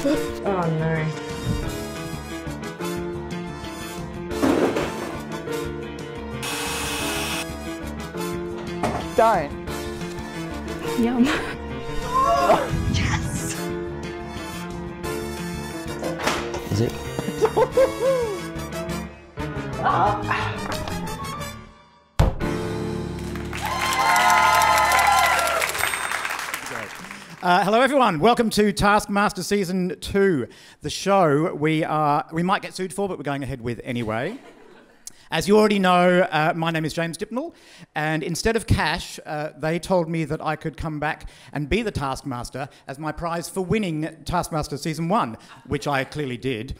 Oh no. Don't. Yum. Yes! Is it? Hello everyone, welcome to Taskmaster Season 2, the show we might get sued for, but we're going ahead with anyway. As you already know, my name is James Dipnall, and instead of cash, they told me that I could come back and be the Taskmaster as my prize for winning Taskmaster Season 1, which I clearly did.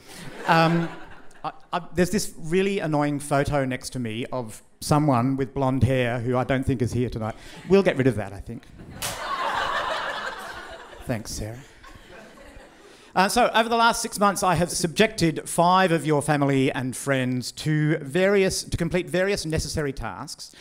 There's this really annoying photo next to me of someone with blonde hair who I don't think is here tonight. We'll get rid of that, I think. Thanks, Sarah. So, over the last 6 months, I have subjected 5 of your family and friends to complete various necessary tasks.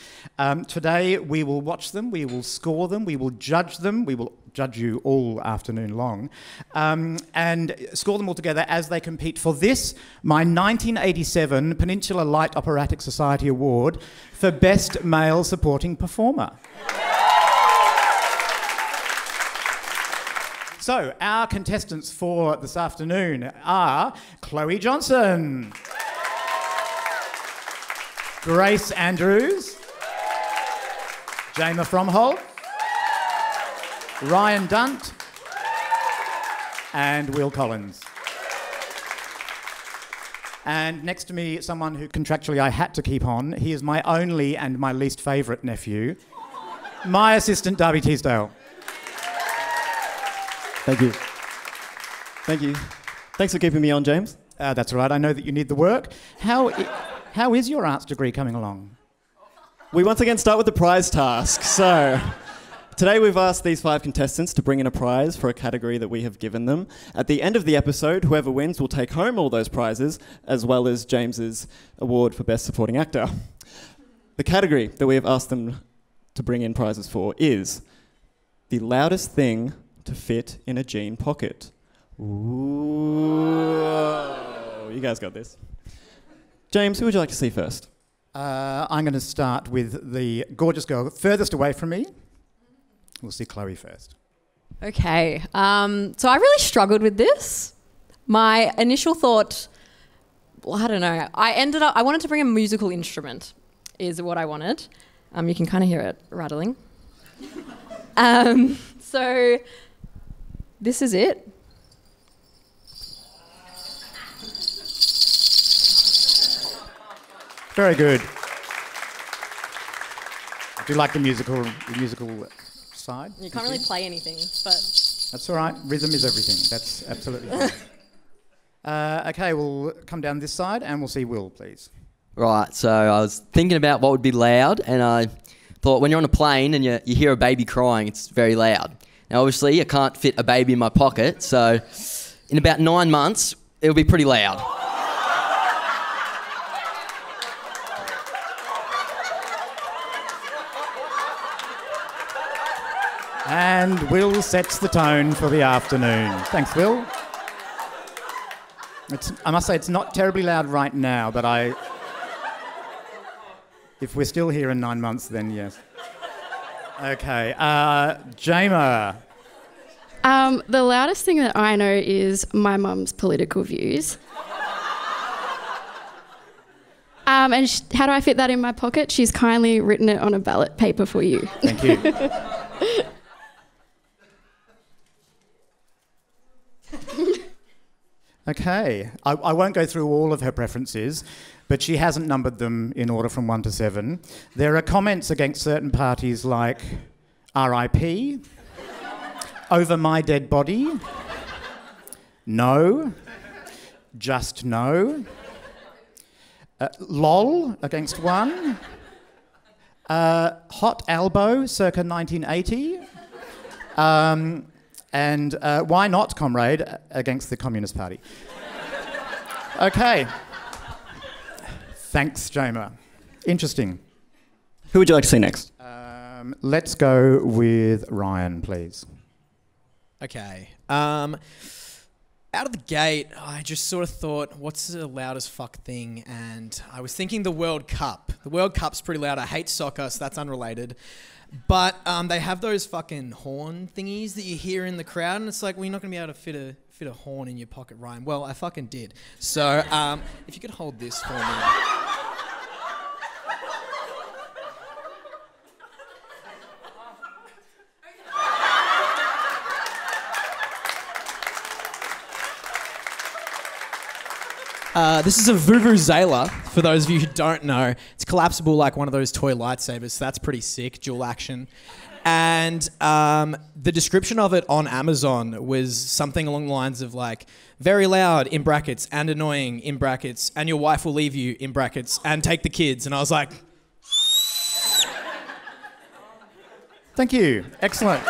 Today, we will watch them, we will score them, we will judge them, we will judge you all afternoon long, and score them all together as they compete for this, my 1987 Peninsula Light Operatic Society Award for Best Male Supporting Performer. So, our contestants for this afternoon are Cloe Johnston, Grace Andrews, Jaima Fromhold, Ryan Dunt, and Will Collins. And next to me, someone who contractually I had to keep on. He is my only and my least favourite nephew, my assistant Darby Teesdale. Thank you. Thank you. Thanks for keeping me on, James. That's all right. I know that you need the work. How is your arts degree coming along? We once again start with the prize task. So, today we've asked these 5 contestants to bring in a prize for a category that we have given them. At the end of the episode, whoever wins will take home all those prizes, as well as James's award for Best Supporting Actor. The category that we have asked them to bring in prizes for is the loudest thing to fit in a jean pocket. Ooh. You guys got this. James, who would you like to see first? I'm going to start with the gorgeous girl furthest away from me. We'll see Cloe first. Okay, so I really struggled with this. My initial thought, well, I don't know. I wanted to bring a musical instrument, is what I wanted. You can kind of hear it rattling. So this is it. Very good. I do like the musical side. You can't really play anything, but... That's all right. Rhythm is everything. That's absolutely fine. Okay, we'll come down this side and we'll see Will, please. Right, so I was thinking about what would be loud, and I thought when you're on a plane and you hear a baby crying, it's very loud. Now, obviously, I can't fit a baby in my pocket, so in about 9 months, it'll be pretty loud. And Will sets the tone for the afternoon. Thanks, Will. I must say, it's not terribly loud right now, but if we're still here in 9 months, then yes. Okay, Jaima. The loudest thing that I know is my mum's political views. And how do I fit that in my pocket? She's kindly written it on a ballot paper for you. Thank you. Okay, I won't go through all of her preferences, but she hasn't numbered them in order from 1 to 7. There are comments against certain parties like RIP, over my dead body, no, just no, lol against one, hot elbow circa 1980, and why not, comrade, against the Communist Party. Okay. Thanks, Jaima. Interesting. Who would you like to see next? Let's go with Ryan, please. Okay. Out of the gate, I just sort of thought, what's the loudest fuck thing? And I was thinking the World Cup. The World Cup's pretty loud. I hate soccer, so that's unrelated. But they have those fucking horn thingies that you hear in the crowd, and it's like, well, you're not going to be able to fit a horn in your pocket, Ryan. Well, I fucking did. So if you could hold this for me. This is a Vuvuzela, for those of you who don't know. It's collapsible like one of those toy lightsabers, so that's pretty sick, dual action. And the description of it on Amazon was something along the lines of like, very loud, in brackets, and annoying, in brackets, and your wife will leave you, in brackets, and take the kids. And I was like... Thank you. Excellent.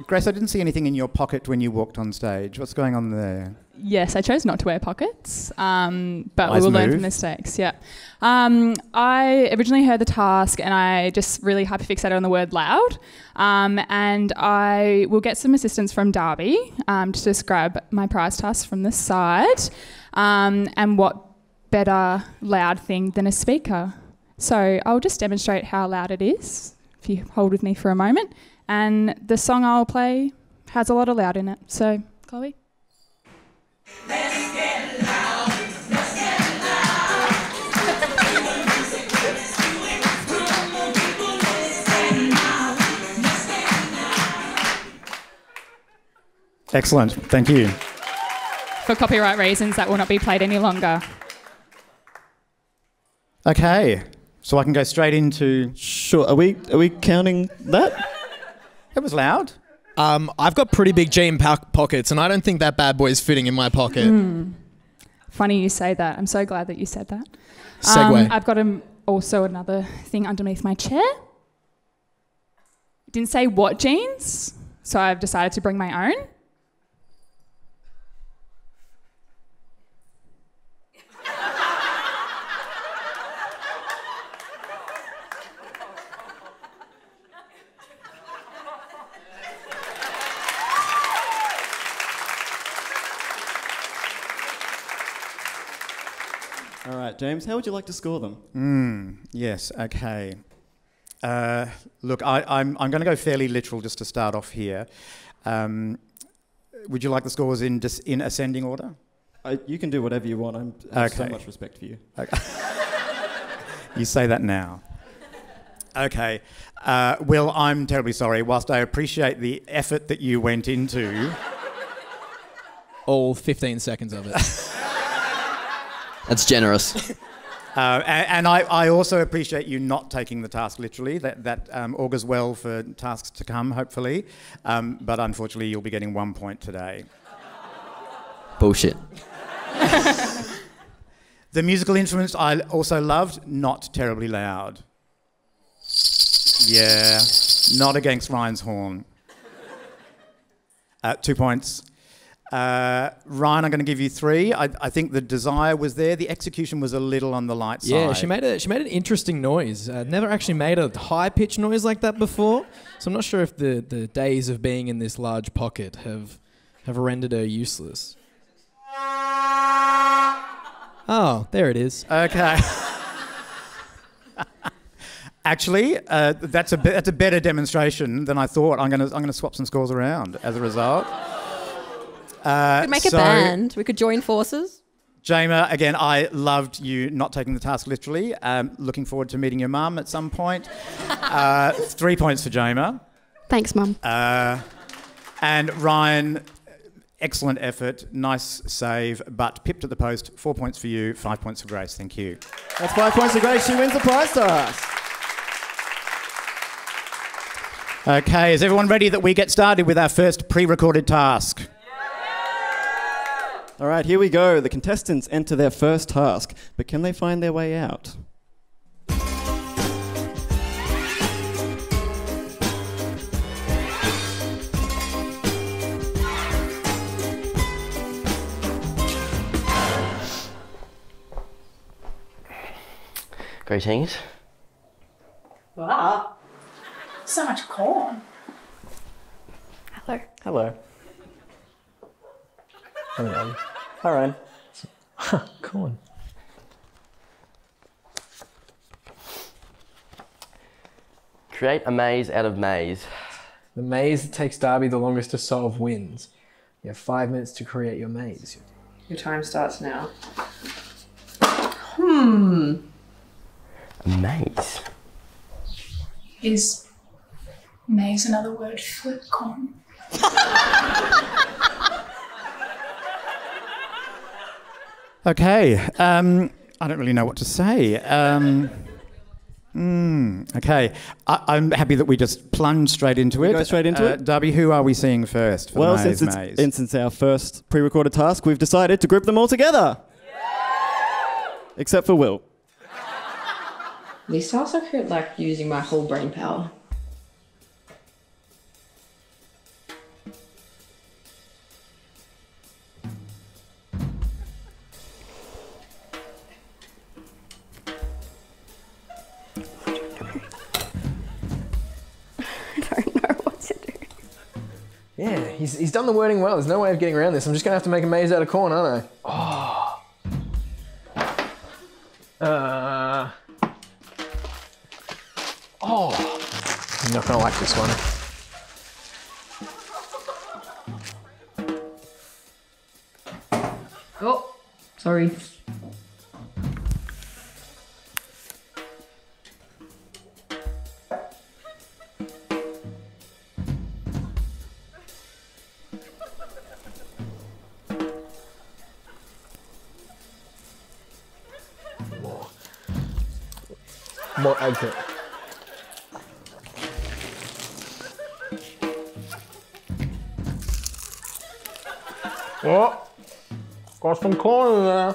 Grace, I didn't see anything in your pocket when you walked on stage. What's going on there? Yes, I chose not to wear pockets, but Wise we will learn move. from mistakes, yeah. I originally heard the task and I just really hyperfixated on the word loud, and I will get some assistance from Darby to describe my prize task from the side, and what better loud thing than a speaker. So I'll just demonstrate how loud it is, if you hold with me for a moment. And the song I'll play has a lot of loud in it. So, Chloe? Let's get loud. Let's get loud. Excellent. Thank you. For copyright reasons, that will not be played any longer. Okay. So I can go straight into... Sure. Are we counting that? It was loud. I've got pretty big jean pockets, and I don't think that bad boy is fitting in my pocket. Funny you say that. I'm so glad that you said that. Segue. I've got also another thing underneath my chair. It didn't say what jeans, so I've decided to bring my own. All right, James, how would you like to score them? Yes, okay. Look, I'm going to go fairly literal just to start off here. Would you like the scores in ascending order? You can do whatever you want. I have so much respect for you. Okay. You say that now. Okay. Will, I'm terribly sorry. Whilst I appreciate the effort that you went into... All 15 seconds of it. That's generous. And I also appreciate you not taking the task literally. That augurs well for tasks to come, hopefully. But unfortunately, you'll be getting 1 point today. Bullshit. The musical instruments I also loved, not terribly loud. Yeah, not against Ryan's horn. 2 points. Ryan, I'm going to give you 3. I think the desire was there. The execution was a little on the light side. Yeah, she made an interesting noise. Never actually made a high-pitched noise like that before. So I'm not sure if the days of being in this large pocket have rendered her useless. Oh, there it is. Okay. Actually, that's a better demonstration than I thought. I'm going to swap some scores around as a result. We could make a band. We could join forces. Jaima, again, I loved you not taking the task literally. Looking forward to meeting your mum at some point. 3 points for Jaima. Thanks, Mum. And Ryan, excellent effort, nice save, but pipped at the post. 4 points for you, 5 points for Grace. Thank you. That's 5 points for Grace. She wins the prize task. Okay, is everyone ready that we get started with our first pre-recorded task? All right, here we go. The contestants enter their first task, but can they find their way out? Greetings. Wow. So much corn. Hello. Hello. Hello. Hi, Ryan. Come on. Create a maze out of maze. The maze that takes Darby the longest to solve wins. You have 5 minutes to create your maze. Your time starts now. A maze? Is maze another word for corn? Okay. I don't really know what to say. Okay. I'm happy that we just plunge straight into it. Go straight into it? Darby, who are we seeing first for Well, the maze? since it's our first pre-recorded task, we've decided to group them all together. Except for Will. These tasks are like using my whole brain power. Yeah, he's done the wording well. There's no way of getting around this. I'm just going to have to make a maze out of corn, aren't I? I'm not going to like this one. Oh, sorry. More exit. Oh, got some corn in there.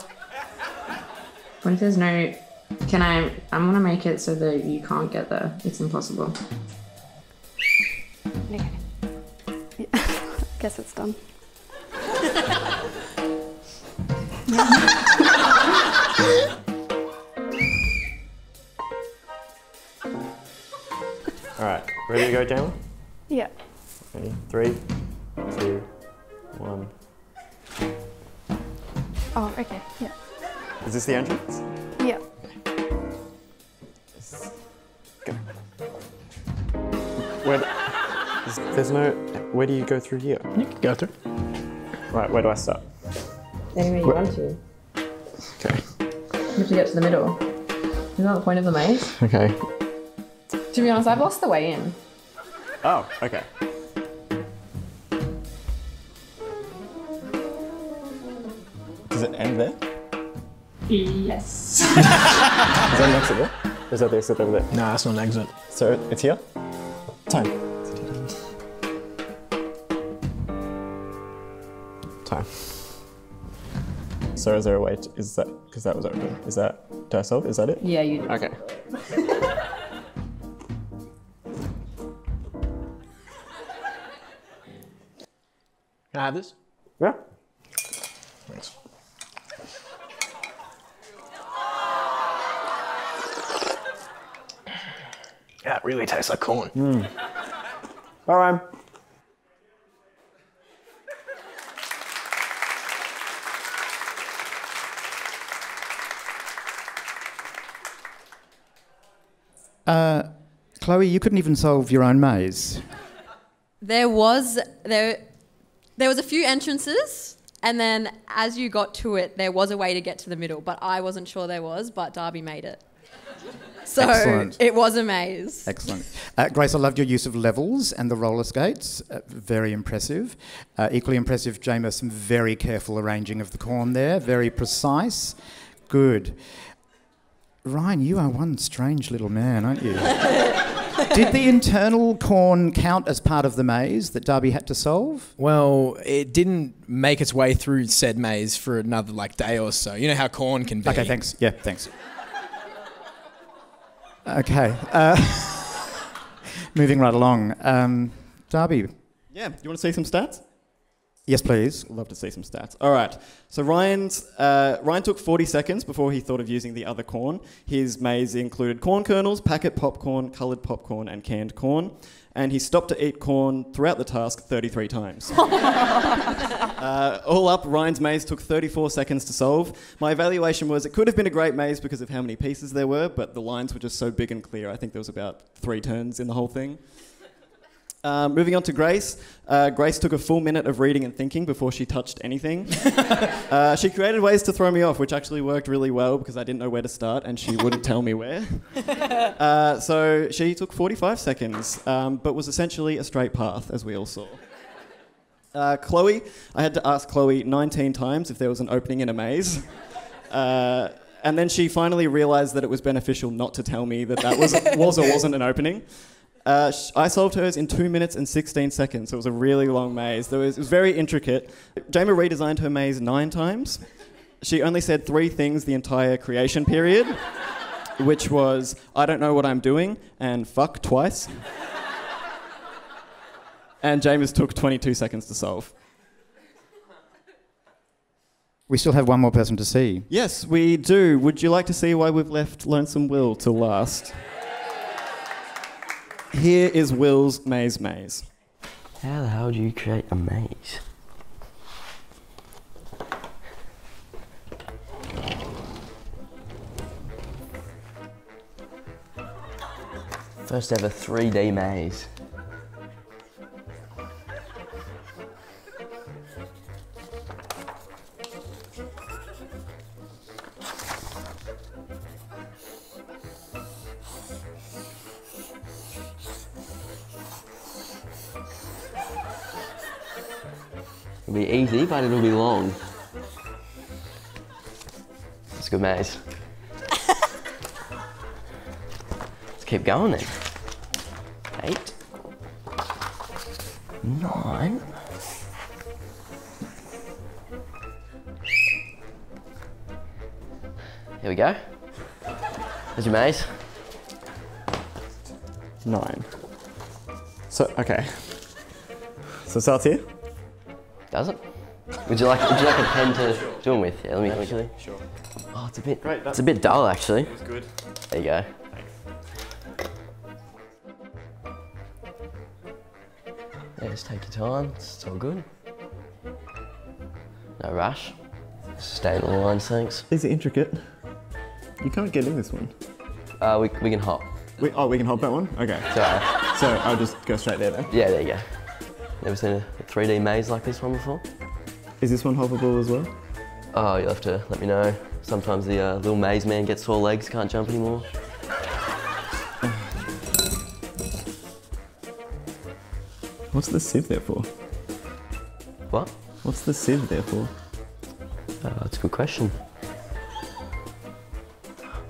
What if there's no... I'm gonna make it so that you can't get there. It's impossible. Okay. Yeah. Guess it's done. Alright, ready to go, Jaima? Yeah. Ready? 3, 2, 1. Oh, okay. Yeah. Is this the entrance? Yeah. Go. There's no... Where do you go through here? You can go through. Right, where do I start? Anywhere you want to. Okay. You have to get to the middle. Isn't that the point of the maze? Okay. To be honest, I've lost the way in. Oh, okay. Does it end there? Yes. Is that an exit there? Or is that the exit over there? No, that's not an exit. So it's here? Time. Time. So is there a way to, is that, because that was open, is that, do I solve? Is that it? Yeah, you do. Okay. Can I have this? Yeah. Thanks. Yeah, it really tastes like corn. All right. Chloe, you couldn't even solve your own maze. There was a few entrances, and then as you got to it, there was a way to get to the middle, but I wasn't sure there was, but Darby made it. So Excellent. It was a maze. Excellent. Grace, I loved your use of levels and the roller skates. Very impressive. Equally impressive, Jaima, some very careful arranging of the corn there. Very precise. Good. Ryan, you are one strange little man, aren't you? Did the internal corn count as part of the maze that Darby had to solve? Well, it didn't make its way through said maze for another day or so. You know how corn can be. Okay, thanks. Yeah, thanks. Okay. Moving right along. Darby. Yeah, you want to see some stats? Yes, please. Love to see some stats. All right. So Ryan took 40 seconds before he thought of using the other corn. His maze included corn kernels, packet popcorn, coloured popcorn, and canned corn. And he stopped to eat corn throughout the task 33 times. All up, Ryan's maze took 34 seconds to solve. My evaluation was it could have been a great maze because of how many pieces there were, but the lines were just so big and clear. I think there was about 3 turns in the whole thing. Moving on to Grace. Grace took a full minute of reading and thinking before she touched anything. She created ways to throw me off, which actually worked really well because I didn't know where to start and she wouldn't tell me where. So she took 45 seconds, but was essentially a straight path, as we all saw. Chloe, I had to ask Chloe 19 times if there was an opening in a maze. And then she finally realised that it was beneficial not to tell me that was or wasn't an opening. I solved hers in 2 minutes and 16 seconds, so it was a really long maze. It was very intricate. Jaima redesigned her maze 9 times. She only said 3 things the entire creation period, which was, I don't know what I'm doing, and fuck twice. And Jaima's took 22 seconds to solve. We still have one more person to see. Yes, we do. Would you like to see why we've left Lonesome Will to last? Here is Will's maze. How the hell do you create a maze? First ever 3D maze. It'll be easy, but it'll be long. It's a good maze. Let's keep going then. 8, 9. Here we go. There's your maze. 9. So, okay. So it starts here? Does it? Would you like a pen to do them with? Yeah, let me quickly. Sure. Oh, it's a bit. Great, it's a bit dull actually. It was good. There you go. Thanks. Yeah, just take your time. It's all good. No rush. Just stay in the lines, thanks. These are intricate. You can't get in this one. We can hop. We can hop that one? Okay. Sorry. So I'll just go straight there then? Yeah, there you go. Never seen a 3D maze like this one before? Is this one hoppable as well? Oh, you'll have to let me know. Sometimes the little maze man gets sore legs, can't jump anymore. What's the sieve there for? What? What's the sieve there for? That's a good question.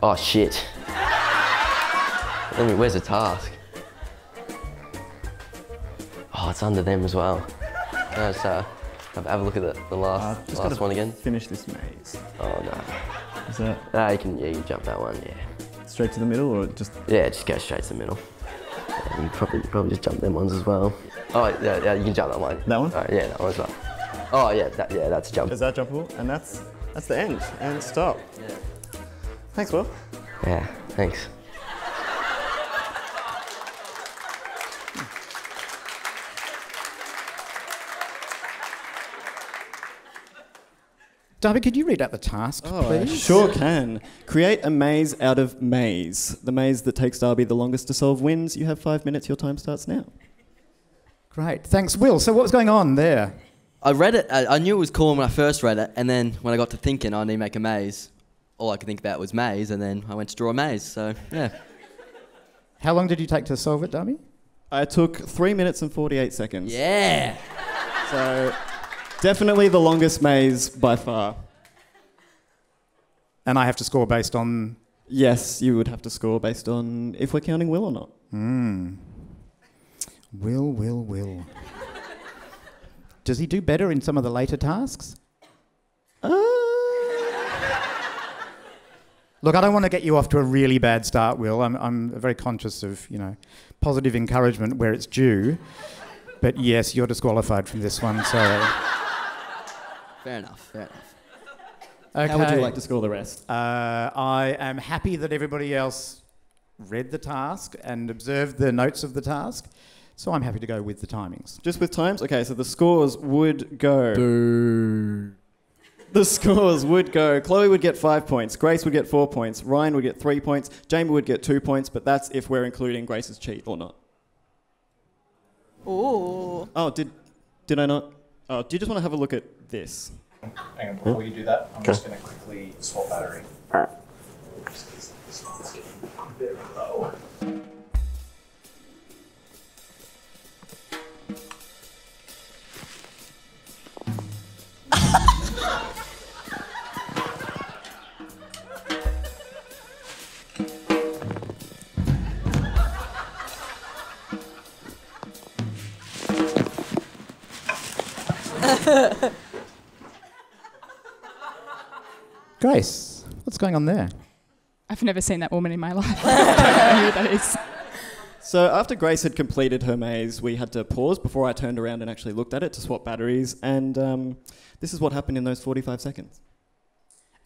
Oh, shit. Where's the task? Oh, it's under them as well. Can I just have a look at the last one again? Finish this maze. Oh no. Is that You can jump that one, yeah. straight to the middle or just? Yeah, just go straight to the middle. Yeah, you probably just jump them ones as well. Oh yeah, you can jump that one. That one? Yeah, that one as well. Oh yeah, that's a jump. Is that jumpable? And that's the end. And stop. Yeah. Thanks, Will. Yeah, thanks. Darby, could you read out the task, please? I sure can. Create a maze out of maze. The maze that takes Darby the longest to solve wins. You have 5 minutes. Your time starts now. Great. Thanks, Will. So what was going on there? I read it. I knew it was cool when I first read it, and then when I got to thinking I need to make a maze, all I could think about was maze, and then I went to draw a maze. So yeah. How long did you take to solve it, Darby? I took 3 minutes and 48 seconds. Yeah. So definitely the longest maze by far. And I have to score based on? Yes, you would have to score based on if we're counting Will or not. Will. Does he do better in some of the later tasks? Look, I don't want to get you off to a really bad start, Will. I'm very conscious of, positive encouragement where it's due. But yes, you're disqualified from this one, sorry. Fair enough. Okay. How would you like to score the rest? I am happy that everybody else read the task and observed the notes of the task, so I'm happy to go with the timings. Just with times? Okay, so the scores would go... Boo. The scores would go... Chloe would get 5 points, Grace would get 4 points, Ryan would get 3 points, Jaima would get 2 points, but that's if we're including Grace's cheat or not. Ooh. Oh, did I not... Oh, do you just want to have a look at this? Hang on, before you do that, I'm just going to quickly swap battery. Alright. This one's getting very low. Grace, what's going on there? I've never seen that woman in my life. I don't know who that is. So after Grace had completed her maze, we had to pause before I turned around and actually looked at it to swap batteries, and this is what happened in those 45 seconds.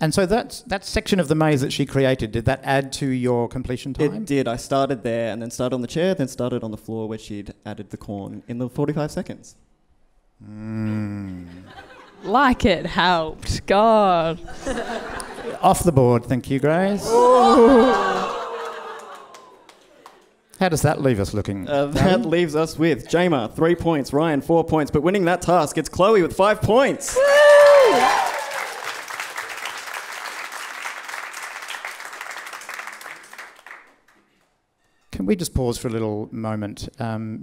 And so that section of the maze that she created, did that add to your completion time? It did. I started there and then started on the chair, then started on the floor where she'd added the corn in the 45 seconds. Like it helped. God. Off the board, thank you, Grace. How does that leave us looking? That leaves us with Jaima, 3 points, Ryan, 4 points, but winning that task, it's Chloe with 5 points. Can we just pause for a little moment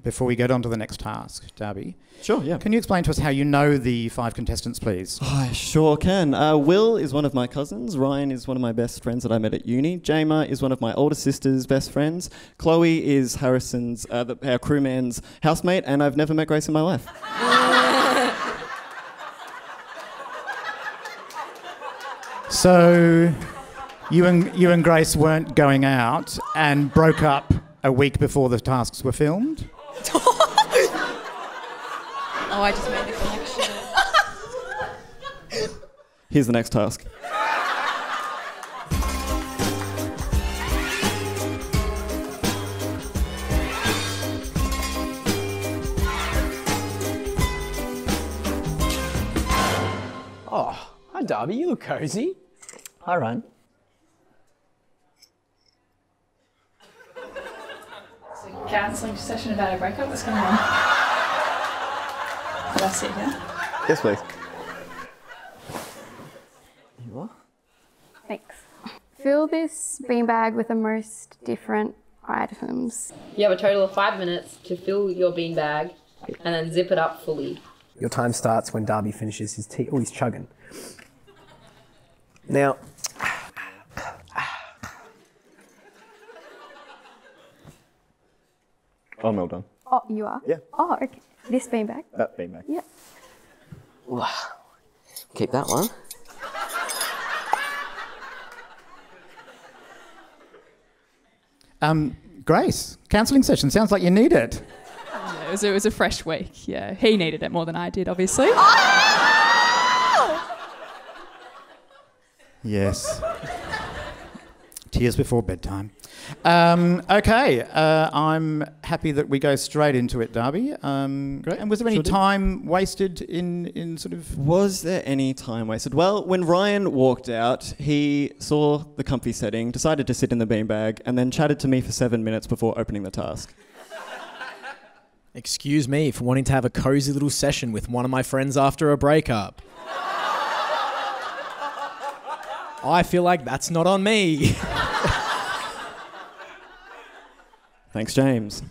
before we get on to the next task, Darby? Sure, yeah. Can you explain to us how you know the 5 contestants, please? Oh, I sure can. Will is one of my cousins. Ryan is one of my best friends that I met at uni. Jaima is one of my older sister's best friends. Chloe is Harrison's, our crewman's housemate, and I've never met Grace in my life. So you and Grace weren't going out and broke up a week before the tasks were filmed? Oh, I just made a connection. Here's the next task. Oh, hi Darby, you look cozy. Hi Ryan. Counselling session about a breakup. What's going on? Did I sit here? Yes, please. You are? Thanks. Fill this beanbag with the most different items. You have a total of 5 minutes to fill your beanbag and then zip it up fully. Your time starts when Darby finishes his tea. Oh, he's chugging. Now, I'm well done. Oh, you are? Yeah. Oh, okay. This beanbag? That beanbag. Yeah. Keep that one. Grace, counselling session. Sounds like you need it. Yeah, it was a fresh week. Yeah, he needed it more than I did, obviously. Yes. Tears before bedtime. Okay, I'm happy that we go straight into it, Darby. Great. And was there any time wasted in sort of... Was there any time wasted? Well, when Ryan walked out, he saw the comfy setting, decided to sit in the beanbag, and then chatted to me for 7 minutes before opening the task. Excuse me for wanting to have a cozy little session with one of my friends after a breakup. I feel like that's not on me. Thanks, James.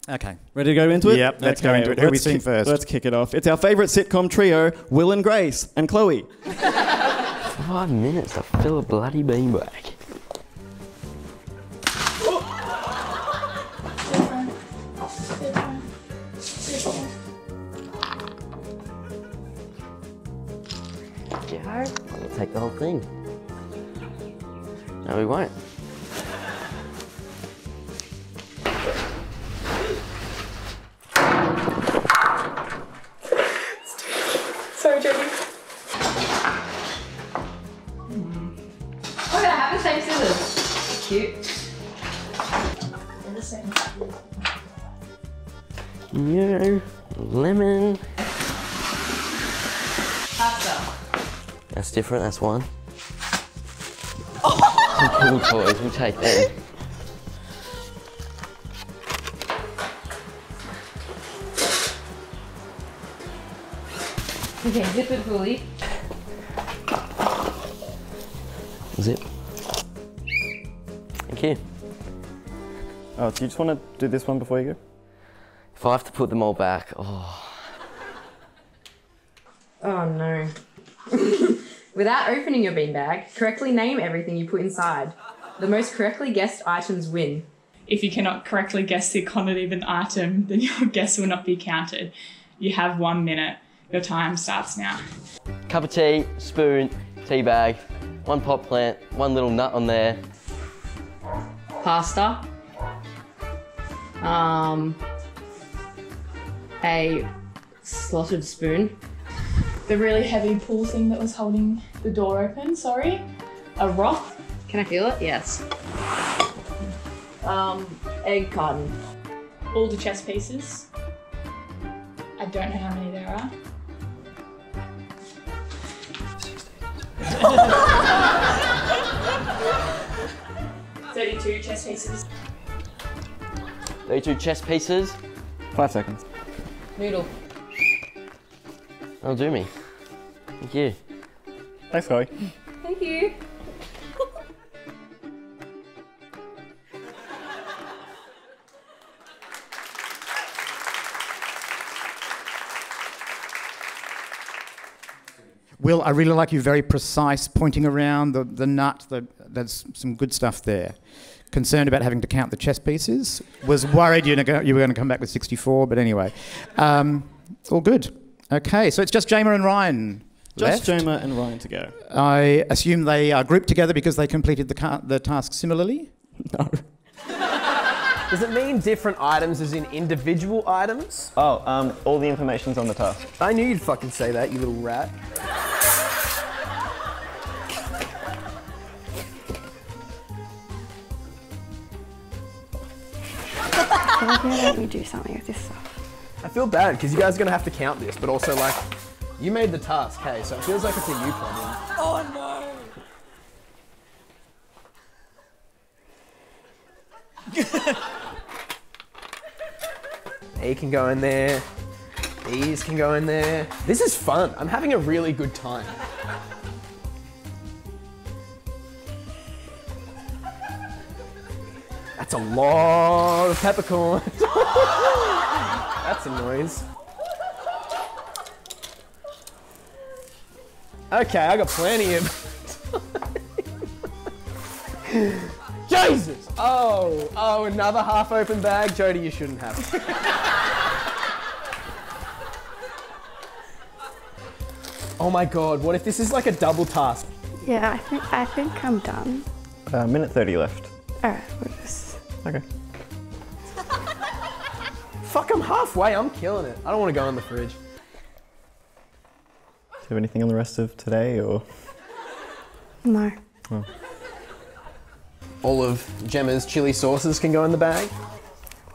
Okay. Ready to go into it? Yep, let's go into it. Who are we seeing first? Let's kick it off. It's our favourite sitcom trio, Will and Grace, and Chloe. 5 minutes to fill a bloody beanbag. We'll take the whole thing. No, we won't. No, lemon. Pasta. That's different, that's one. Some cool toys, we'll take them. Okay, zip it fully. Zip. Thank you. Oh, do you just want to do this one before you go? If I have to put them all back, oh. Oh no. Without opening your beanbag, correctly name everything you put inside. The most correctly guessed items win. If you cannot correctly guess the quantity of an item, then your guess will not be counted. You have 1 minute. Your time starts now. Cup of tea, spoon, tea bag, one pot plant, one little nut on there. Pasta. A slotted spoon. The really heavy pull thing that was holding the door open, sorry. A rock. Can I feel it? Yes. Egg carton. All the chess pieces. I don't know how many there are. 32 chess pieces. 32 chess pieces. 5 seconds. Noodle. That'll do me. Thank you. Thanks, Chloe. Thank you. Will, I really like you very precise, pointing around the nut. There's some good stuff there. Concerned about having to count the chess pieces. Was worried you were going to come back with 64, but anyway. All good. Okay, so it's just Jaima and Ryan Just left. Jemma and Ryan to go. I assume they are grouped together because they completed the task similarly? No. Does it mean different items as in individual items? Oh, all the information's on the task. I knew you'd fucking say that, you little rat. Why can't you let me do something with this stuff? I feel bad because you guys are gonna have to count this, but also like, you made the task, hey, so it feels like it's a you problem. Oh no! A can go in there, these can go in there. This is fun, I'm having a really good time. That's a lot of peppercorns. That's a noise. Okay, I got plenty of Jesus! Oh, another half-open bag? Jody, you shouldn't have it. Oh my god, what if this is like a double task? Yeah, I think I'm done. Minute 30 left. Alright, we'll just... Okay. Fuck, I'm halfway, I'm killing it. I don't want to go in the fridge. Do you have anything on the rest of today, or...? No. Oh. All of Jemma's chili sauces can go in the bag.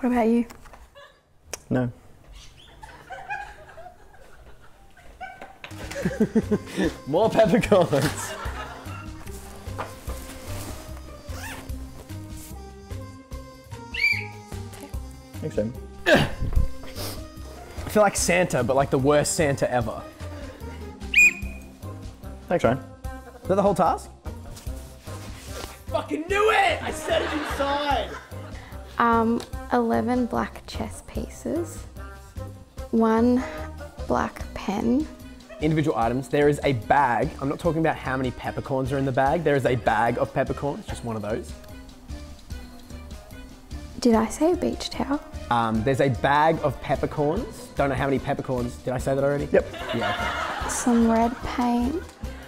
What about you? No. More peppercorns. Thanks, Jim. I feel like Santa, but like the worst Santa ever. Thanks, Ryan. Is that the whole task? Fucking knew it! I said it inside! 11 black chess pieces. 1 black pen. Individual items. There is a bag. I'm not talking about how many peppercorns are in the bag. There is a bag of peppercorns, just one of those. Did I say a beach towel? There's a bag of peppercorns. Don't know how many peppercorns. Did I say that already? Yep. Yeah, okay. Some red paint,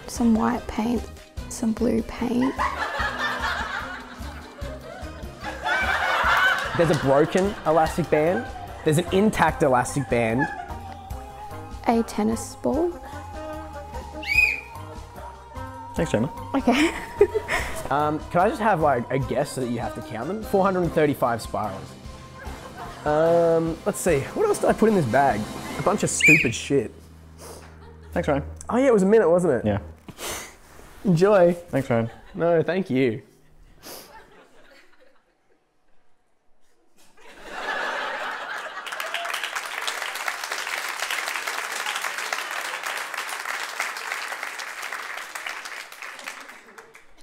some white paint, some blue paint. There's a broken elastic band. There's an intact elastic band. A tennis ball. Thanks, Jemma. Okay. Can I just have like a guess so that you have to count them? 435 spirals. Let's see. What else did I put in this bag? A bunch of stupid shit. Thanks, Ryan. Oh yeah, it was a minute, wasn't it? Yeah. Enjoy. Thanks, Ryan. No, thank you.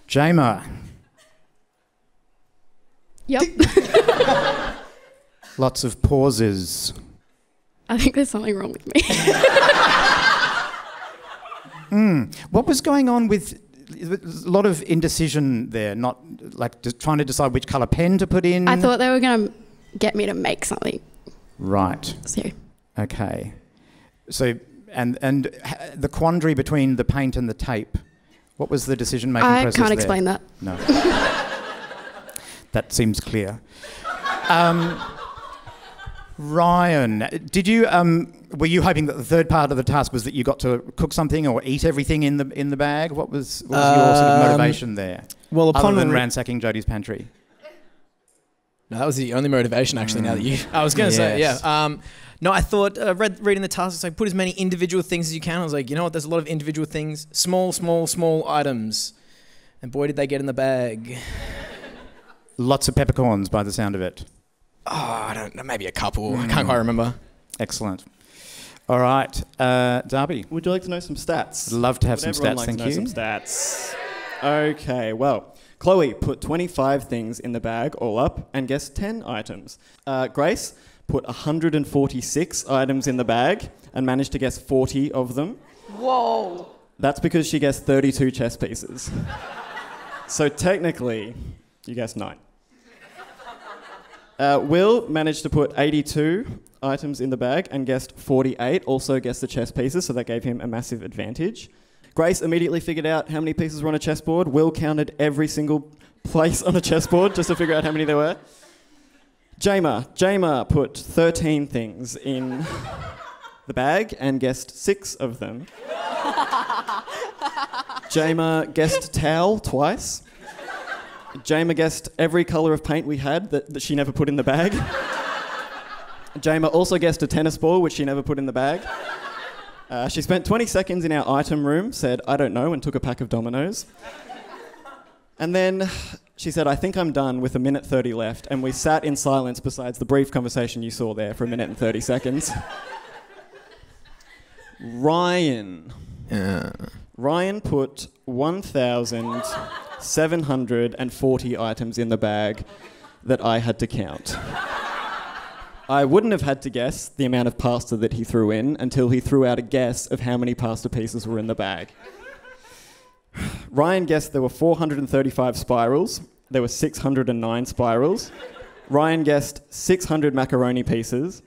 Jaima. Yep. Lots of pauses. I think there's something wrong with me. What was going on with a lot of indecision there? Not like trying to decide which colour pen to put in. I thought they were going to get me to make something. Right. So Okay. So and the quandary between the paint and the tape. What was the decision-making process I can't there? explain that. No. That seems clear. Ryan, did you were you hoping that the third part of the task was that you got to cook something or eat everything in the bag? What was your sort of motivation there? Well, other than ransacking Jodie's pantry. No, that was the only motivation actually. Now that you, I was going to say, yeah. No, I thought reading the task, it's like put as many individual things as you can. I was like, you know what? There's a lot of individual things, small items, and boy, did they get in the bag. Lots of peppercorns, by the sound of it. Oh, I don't know, maybe a couple. I can't quite remember. Excellent. All right, Darby. Would you like to know some stats? I'd love to have some Everyone stats, like thank to know you. some stats. Okay, well, Chloe put 25 things in the bag, all up, and guessed 10 items. Grace put 146 items in the bag and managed to guess 40 of them. Whoa. That's because she guessed 32 chess pieces. So technically, you guessed 9. Will managed to put 82 items in the bag and guessed 48, also guessed the chess pieces, so that gave him a massive advantage. Grace immediately figured out how many pieces were on a chessboard. Will counted every single place on a chessboard just to figure out how many there were. Jaima put 13 things in the bag and guessed 6 of them. Jaima guessed towel twice. Jaima guessed every colour of paint we had that she never put in the bag. Jaima also guessed a tennis ball, which she never put in the bag. She spent 20 seconds in our item room, said, I don't know, and took a pack of dominoes. And then she said, I think I'm done with 1:30 left, and we sat in silence besides the brief conversation you saw there for 1:30 seconds. Ryan. Ryan put 1,740 items in the bag that I had to count. I wouldn't have had to guess the amount of pasta that he threw in until he threw out a guess of how many pasta pieces were in the bag. Ryan guessed there were 435 spirals. There were 609 spirals. Ryan guessed 600 macaroni pieces.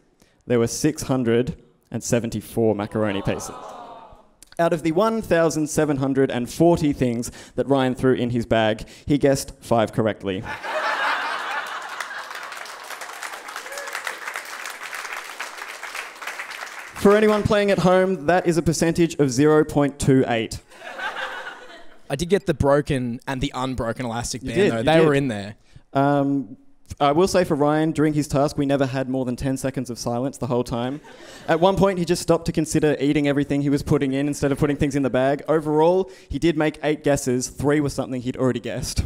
There were 674 macaroni pieces. Out of the 1,740 things that Ryan threw in his bag, he guessed 5 correctly. For anyone playing at home, that is a percentage of 0.28. I did get the broken and the unbroken elastic band, though. You They did. were in there. I will say for Ryan, during his task, we never had more than 10 seconds of silence the whole time. At one point, he just stopped to consider eating everything he was putting in instead of putting things in the bag. Overall, he did make 8 guesses. 3 was something he'd already guessed.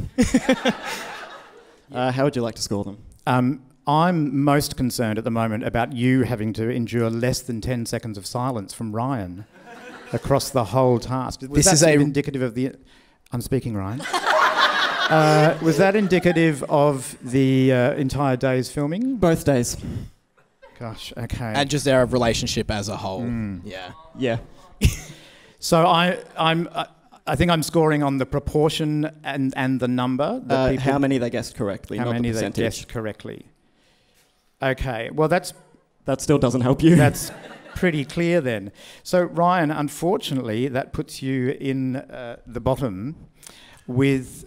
How would you like to score them? I'm most concerned at the moment about you having to endure less than 10 seconds of silence from Ryan across the whole task. Was that sort of indicative of the... I'm speaking, Ryan. Was that indicative of the entire day's filming? Both days. Gosh, okay. And just our relationship as a whole. Yeah. So I think I'm scoring on the proportion and the number. That people, how many they guessed correctly, how not many the they percentage. guessed correctly. Okay, well that still doesn't help you. That's pretty clear then. So Ryan, unfortunately, that puts you in the bottom with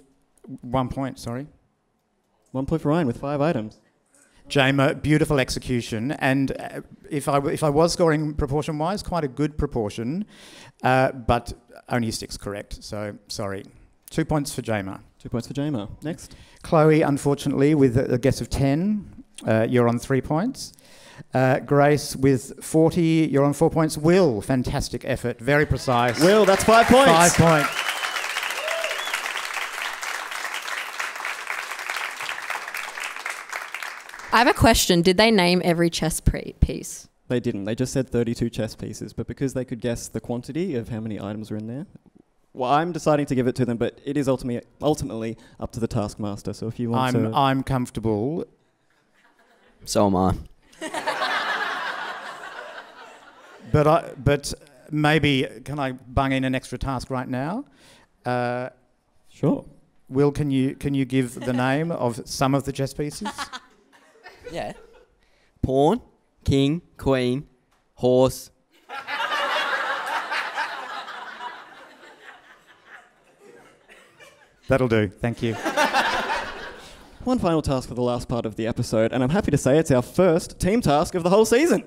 1 point. Sorry, 1 point for Ryan with 5 items. Jaima, beautiful execution, and if I was scoring proportion-wise, quite a good proportion, but only 6 correct. So sorry, 2 points for Jaima. 2 points for Jaima. Next. Chloe, unfortunately, with a guess of 10, you're on 3 points. Grace with 40, you're on 4 points. Will, fantastic effort, very precise. Will, that's 5 points. 5 points. I have a question. Did they name every chess piece? They didn't. They just said 32 chess pieces, but because they could guess the quantity of how many items are in there, well, I'm deciding to give it to them, but it is ultimately up to the Taskmaster. So if you want I'm comfortable. So am I. But maybe, can I bung in an extra task right now? Sure. Will, can you give the name of some of the chess pieces? Yeah. Pawn, king, queen, horse. That'll do. Thank you. One final task for the last part of the episode, and I'm happy to say it's our first team task of the whole season.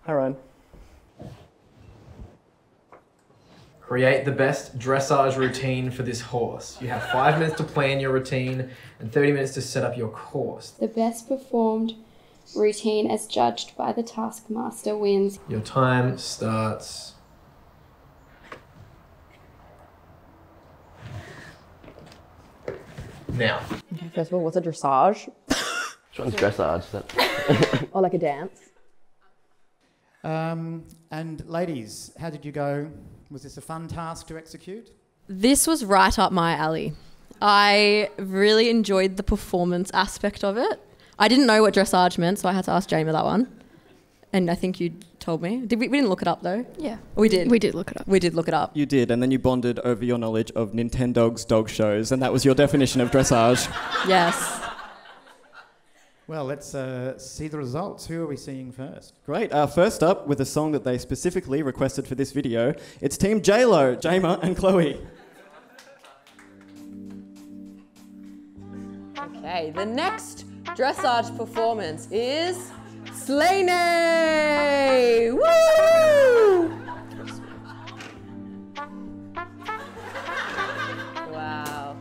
Hi, Ryan. Create the best dressage routine for this horse. You have 5 minutes to plan your routine and 30 minutes to set up your course. The best performed routine as judged by the Taskmaster wins. Your time starts now. Okay, first of all, what's a dressage? Which one's dressage? Or like a dance? And ladies, how did you go? Was this a fun task to execute? This was right up my alley. I really enjoyed the performance aspect of it. I didn't know what dressage meant, so I had to ask Jaima that one. And I think you told me. We didn't look it up, though? Yeah. We did? We did look it up. We did look it up. You did, and then you bonded over your knowledge of Nintendo's dog shows, and that was your definition of dressage. Yes. Well, let's see the results. Who are we seeing first? Great. First up, with a song that they specifically requested for this video, it's Team J-Lo, Jaima and Chloe. Okay, the next dressage performance is Slaney! Woo! Wow.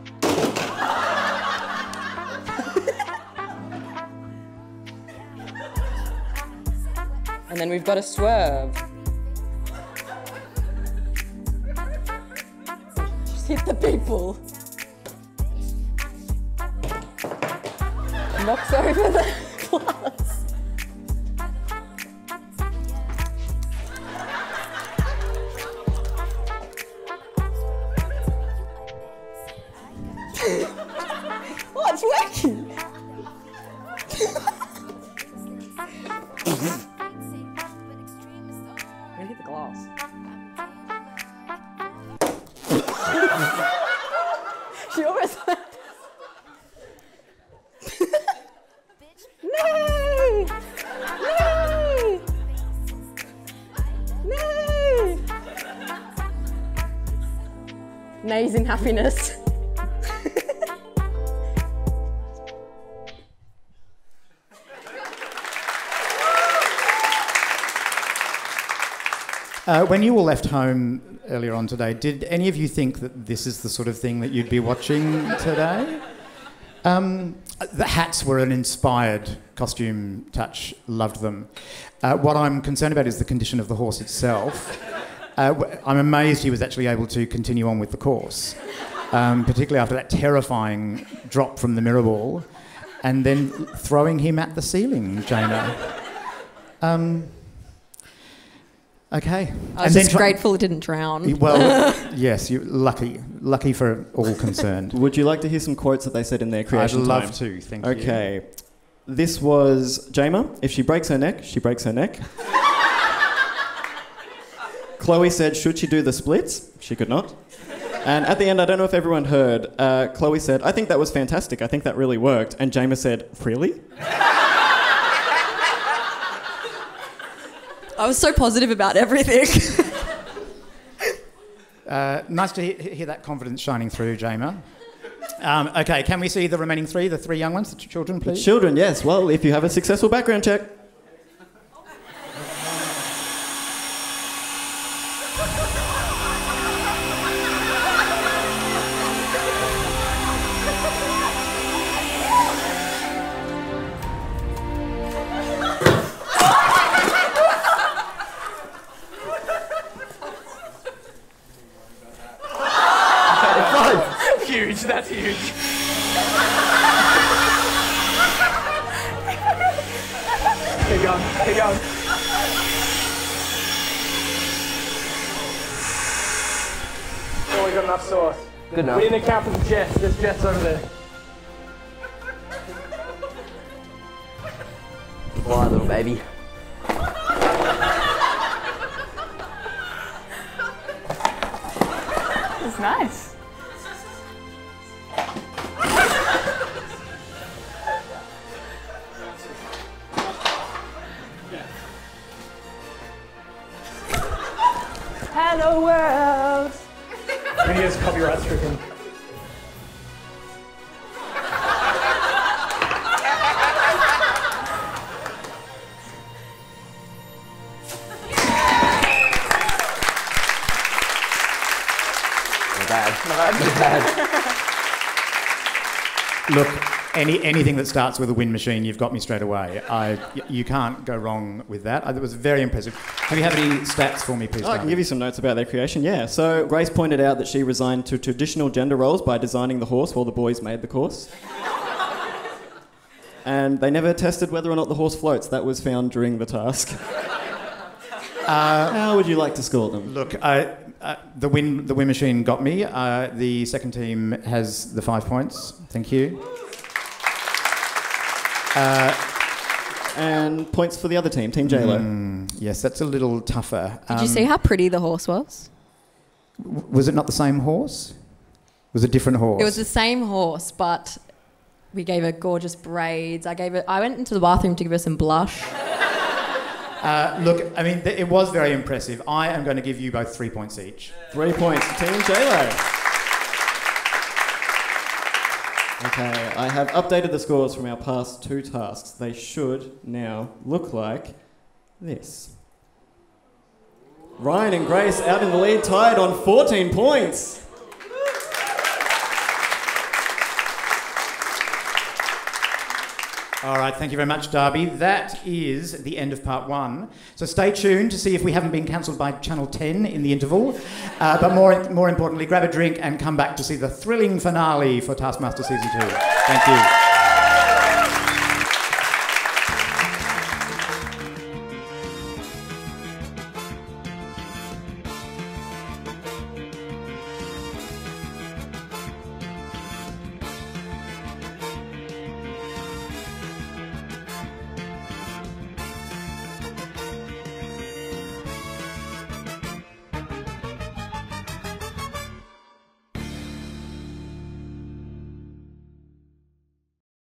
And then we've got a swerve. Just hit the people. Knocks over the glass. Oh, it's working. I'm gonna hit the glass. She almost went. No! No! No! Nays in happiness. When you all left home earlier on today, did any of you think that this is the sort of thing that you'd be watching today? The hats were an inspired costume touch, loved them. What I'm concerned about is the condition of the horse itself. I'm amazed he was actually able to continue on with the course, particularly after that terrifying drop from the mirror ball and then throwing him at the ceiling, Jaima. Okay. I was just grateful it didn't drown. Well, yes, you're lucky for all concerned. Would you like to hear some quotes that they said in their creation I'd love time? to, thank you. Okay. This was Jaima. If she breaks her neck, she breaks her neck. Chloe said, should she do the splits? She could not. And at the end, I don't know if everyone heard, Chloe said, I think that was fantastic. I think that really worked. And Jaima said, really? I was so positive about everything. Nice to hear that confidence shining through, Jaima. Okay, can we see the remaining three, the three young ones, the children, please? Children, yes. Well, if you have a successful background check. Huge, that's huge. Keep going, keep going. Oh, we got enough sauce. Good enough. We didn't account for the jets. There's jets over there. Fly, little baby. That's nice. Hello world. Video is copyright stricken. Look, anything that starts with a wind machine, you've got me straight away. You can't go wrong with that. It was very impressive. Have you had any stats for me, please? I can give you some notes about their creation, yeah. So Grace pointed out that she resigned to traditional gender roles by designing the horse while the boys made the course. And they never tested whether or not the horse floats. That was found during the task. How would you like to score them? Look, the wind machine got me. The second team has the 5 points. Thank you. And points for the other team, Team JLo. Yes, that's a little tougher. Did you see how pretty the horse was? Was it not the same horse? Was it a different horse? It was the same horse, but we gave her gorgeous braids. I went into the bathroom to give her some blush. Look, I mean, it was very impressive. I am going to give you both 3 points each. 3 points to Team JLo. Okay, I have updated the scores from our past two tasks. They should now look like this. Ryan and Grace out in the lead, tied on 14 points. All right, thank you very much, Darby. That is the end of part 1. So stay tuned to see if we haven't been cancelled by Channel 10 in the interval. But more importantly, grab a drink and come back to see the thrilling finale for Taskmaster Season 2. Thank you.